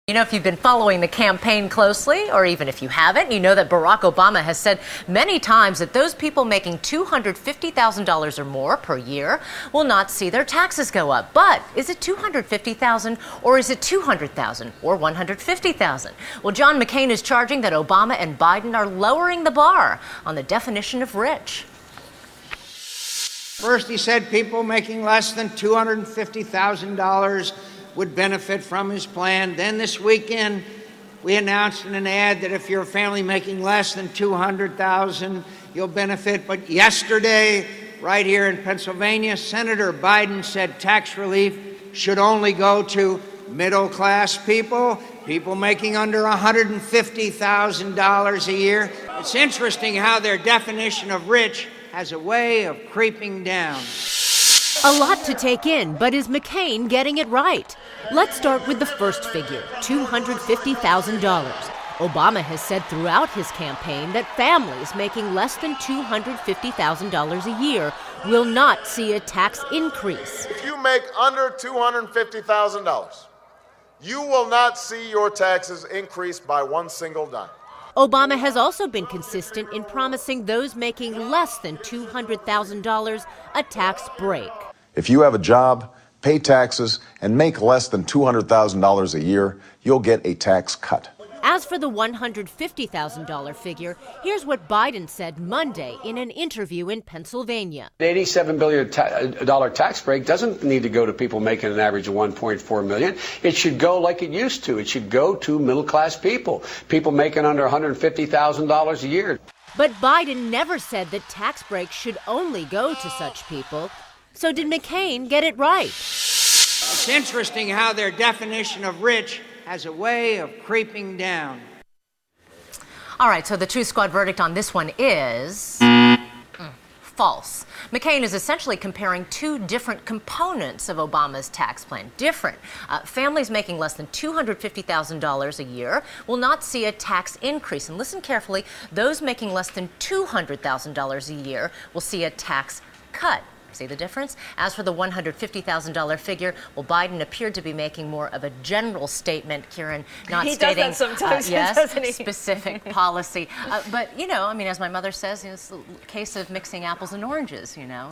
You know, if you've been following the campaign closely, or even if you haven't, you know that Barack Obama has said many times that those people making $250,000 or more per year will not see their taxes go up. But is it $250,000 or is it $200,000 or $150,000? Well, John McCain is charging that Obama and Biden are lowering the bar on the definition of rich. First, he said people making less than $250,000 would benefit from his plan. Then this weekend, we announced in an ad that if you're a family making less than $200,000, you'll benefit. But yesterday, right here in Pennsylvania, Senator Biden said tax relief should only go to middle-class people, people making under $150,000 a year. It's interesting how their definition of rich has a way of creeping down. A lot to take in, but is McCain getting it right? Let's start with the first figure, $250,000. Obama has said throughout his campaign that families making less than $250,000 a year will not see a tax increase. If you make under $250,000, you will not see your taxes increase by one single dime. Obama has also been consistent in promising those making less than $200,000 a tax break. If you have a job, pay taxes, and make less than $200,000 a year, you'll get a tax cut. As for the $150,000 figure, here's what Biden said Monday in an interview in Pennsylvania. The $87 billion tax break doesn't need to go to people making an average of $1.4 million. It should go like it used to. It should go to middle-class people, people making under $150,000 a year. But Biden never said that tax breaks should only go to such people. So did McCain get it right? It's interesting how their definition of rich has a way of creeping down. All right, so the Truth Squad verdict on this one is false. McCain is essentially comparing two different components of Obama's tax plan. Families making less than $250,000 a year will not see a tax increase. And listen carefully, those making less than $200,000 a year will see a tax cut. See the difference? As for the $150,000 figure, well, Biden appeared to be making more of a general statement, Kieran, not he stating does that sometimes, yes, specific policy. But, you know, I mean, as my mother says, it's a case of mixing apples and oranges, you know.